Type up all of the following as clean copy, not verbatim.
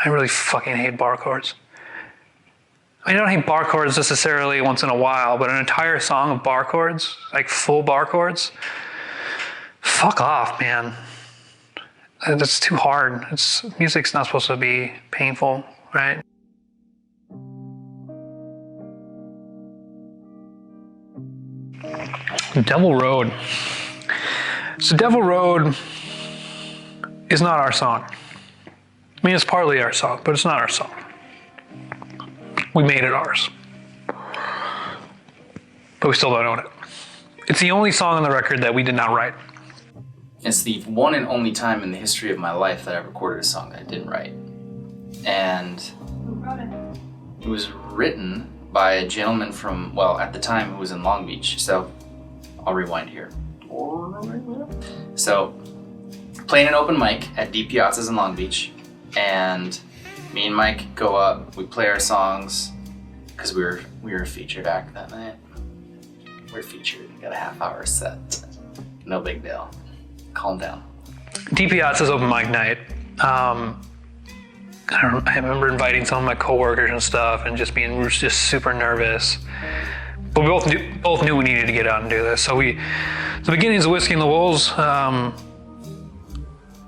I really fucking hate bar chords. I mean, I don't hate bar chords necessarily once in a while, but an entire song of bar chords, like full bar chords, fuck off, man. That's too hard. Music's not supposed to be painful, right? Devil Road. So Devil Road is not our song. I mean, it's partly our song, but it's not our song. We made it ours. But we still don't own it. It's the only song on the record that we did not write. It's the one and only time in the history of my life that I recorded a song that I didn't write. And Who wrote it? it was written by a gentleman from, well, at the time it was in Long Beach. So I'll rewind here. So, playing an open mic at Deep Piazzas in Long Beach, and me and Mike go up, we play our songs, because we were a featured act that night. We're featured, we got a half-hour set. No big deal. Calm down. Deep Piazza's open mic night. I remember inviting some of my coworkers and stuff, and just being just super nervous. But we both knew we needed to get out and do this. So the beginnings of Whiskey and the Wolves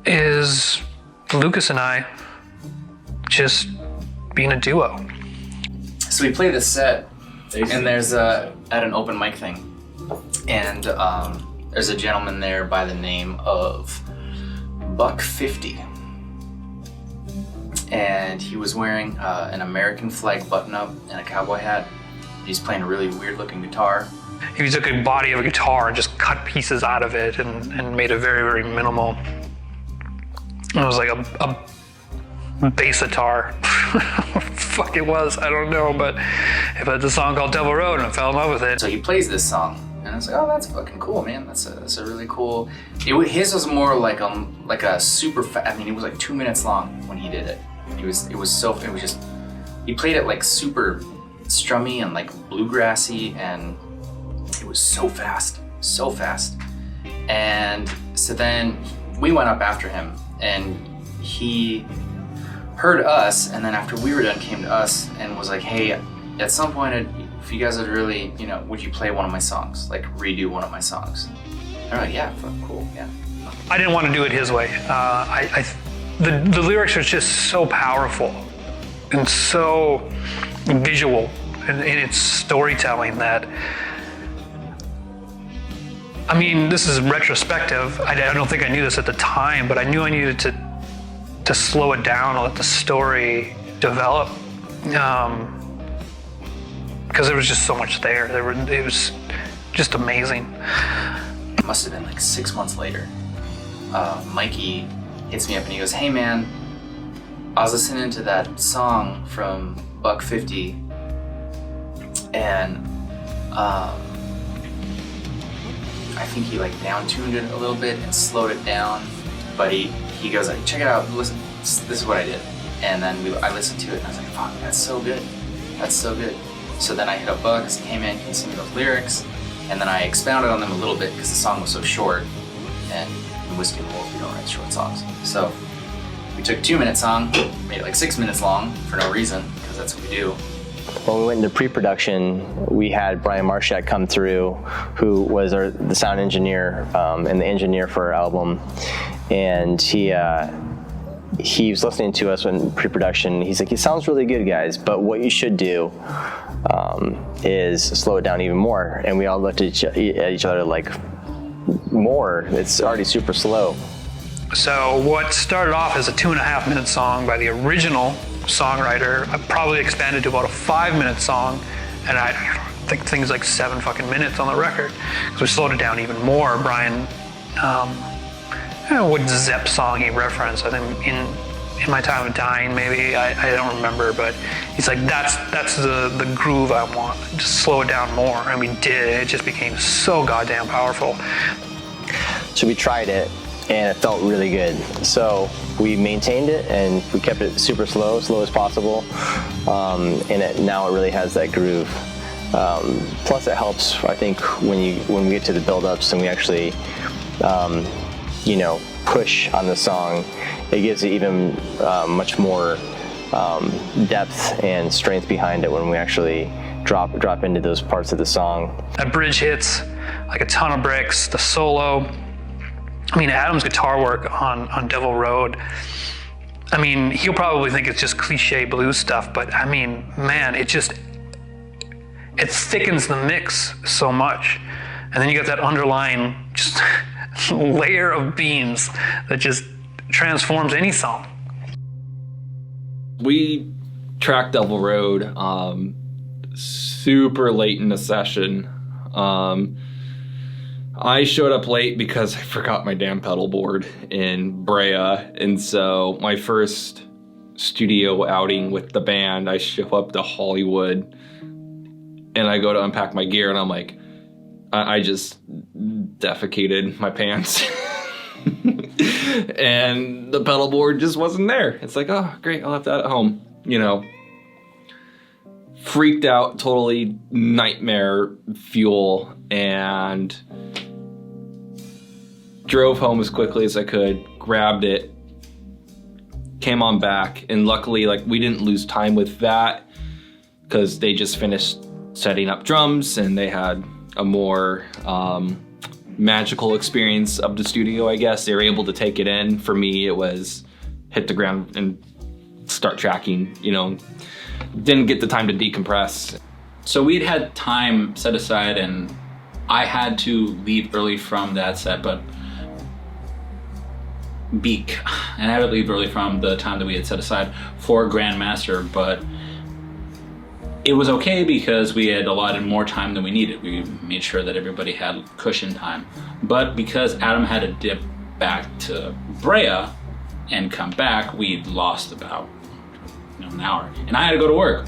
is Lucas and I just being a duo. So we play this set, and there's at an open mic thing, and there's a gentleman there by the name of Buck 50, and he was wearing an American flag button-up and a cowboy hat. He's playing a really weird-looking guitar. He took a body of a guitar and just cut pieces out of it and made it very, very minimal. It was like a bass guitar. What the fuck it was, I don't know, but it had a song called Devil Road, and I fell in love with it. So he plays this song, and I was like, oh, that's fucking cool, man. That's a really cool. His was more like a super I mean, it was like 2 minutes long when he did it. He played it like super strummy and like bluegrassy, and it was so fast. And so then we went up after him, and he heard us, and then after we were done came to us and was like, hey, at some point, if you guys would really, would you play one of my songs, like redo one of my songs? And I'm like, yeah, cool, yeah. I didn't want to do it his way. The lyrics are just so powerful and so visual in its storytelling that, I mean, this is retrospective. I don't think I knew this at the time, but I knew I needed to slow it down and let the story develop, because there was just so much there. It was just amazing. It must have been like 6 months later. Mikey hits me up and he goes, hey man, I was listening to that song from Buck 50, and I think he like down-tuned it a little bit and slowed it down, but he goes like, check it out, listen, this is what I did. And then I listened to it and I was like, fuck, that's so good. So then I hit up Buck, he came in, he sent me those lyrics, and then I expounded on them a little bit because the song was so short, and in Whiskey and the Wolves we don't write short songs. So we took a 2-minute song, made it like 6 minutes long for no reason, because that's what we do. When we went into pre-production, we had Brian Marshak come through, who was the sound engineer and the engineer for our album, and he was listening to us in pre-production. He's like, it sounds really good, guys, but what you should do is slow it down even more. And we all looked at each other like, more? It's already super slow. So what started off as a 2.5 minute song by the original songwriter, I probably expanded to about a 5-minute song, and I think things like 7 fucking minutes on the record, because we slowed it down even more. Brian, I don't know what Zepp song he referenced. I think in My Time of Dying, maybe. I don't remember, but he's like, that's the groove I want. Just slow it down more, and we did. It just became so goddamn powerful. So we tried it, and it felt really good. So we maintained it, and we kept it super slow as possible, and now it really has that groove. Plus, it helps, I think, when we get to the build-ups and we actually, push on the song. It gives it even much more depth and strength behind it when we actually drop into those parts of the song. That bridge hits like a ton of bricks. The solo. I mean, Adam's guitar work on Devil Road. I mean, he'll probably think it's just cliche blues stuff, but I mean, man, it thickens the mix so much. And then you got that underlying just layer of beams that just transforms any song. We tracked Devil Road super late in the session. I showed up late because I forgot my damn pedal board in Brea, and so my first studio outing with the band, I show up to Hollywood and I go to unpack my gear and I'm like, I just defecated my pants. And the pedal board just wasn't there. It's like, oh, great, I'll have that at home, you know. Freaked out, totally nightmare fuel, and drove home as quickly as I could, grabbed it, came on back, and luckily, like, we didn't lose time with that because they just finished setting up drums and they had a more magical experience of the studio, I guess. They were able to take it in. For me, it was hit the ground and start tracking, you know. Didn't get the time to decompress. So we'd had time set aside and I had to leave early from that set, but I had to leave early from the time that we had set aside for Grandmaster, but it was okay because we had allotted more time than we needed. We made sure that everybody had cushion time. But because Adam had to dip back to Brea and come back, we'd lost about an hour. And I had to go to work.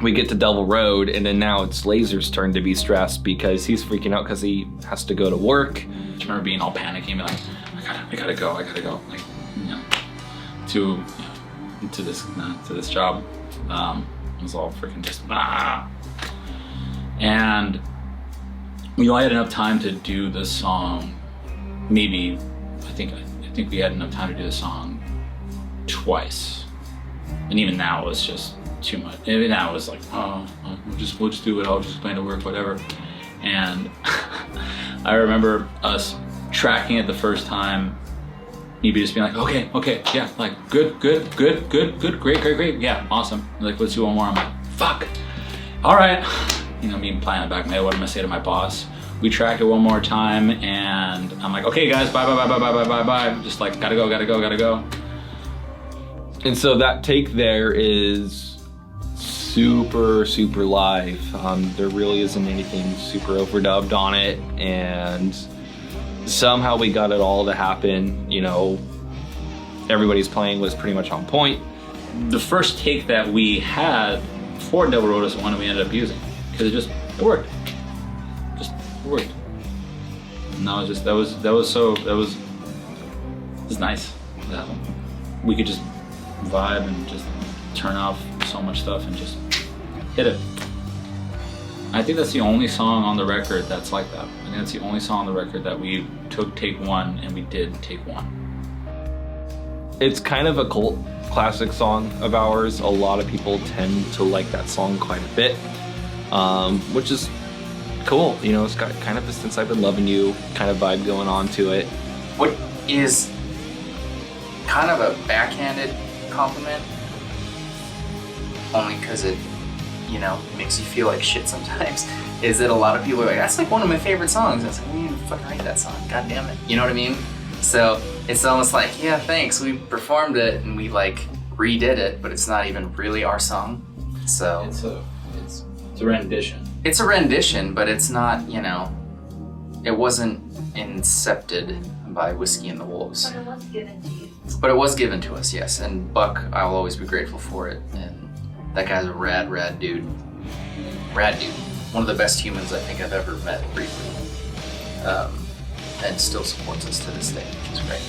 We get to Devil Road, and then now it's Laser's turn to be stressed because he's freaking out because he has to go to work. I just remember being all panicky and be like, I gotta go, like, you know, to this job. It was all freaking just and we only had enough time to do the song. Maybe I think we had enough time to do the song twice, and even now it was just too much. Even now it was like, we'll just do it. I'll just explain to work, whatever. And I remember us tracking it the first time. You'd be just being like, okay, yeah, like good, great, yeah, awesome. Like, let's do one more. I'm like, fuck. All right. You know, me playing in the back of my head, what am I gonna say to my boss? We tracked it one more time and I'm like, okay guys, bye. Just like, gotta go. And so that take there is super live. There really isn't anything super overdubbed on it, and somehow we got it all to happen. You know, everybody's playing was pretty much on point. The first take that we had for Devil Road is the one that we ended up using because it worked. It worked. And that was nice. We could just vibe and just turn off so much stuff and just hit it. I think that's the only song on the record that's like that. I think that's the only song on the record that we took take one and we did take one. It's kind of a cult classic song of ours. A lot of people tend to like that song quite a bit, which is cool. You know, it's got kind of a Since I've Been Loving You kind of vibe going on to it. What is kind of a backhanded compliment, only because it, you know, makes you feel like shit sometimes, is that a lot of people are like, that's like one of my favorite songs. I was like, we didn't fucking write that song, god damn it. You know what I mean? So it's almost like, yeah, thanks, we performed it and we like redid it, but it's not even really our song. So It's a rendition. It's a rendition, but it's not, you know, it wasn't incepted by Whiskey and the Wolves. But it was given to you. But it was given to us, yes. And Buck, I'll always be grateful for it. And that guy's a rad dude. Rad dude. One of the best humans I think I've ever met briefly. And still supports us to this day, which is great.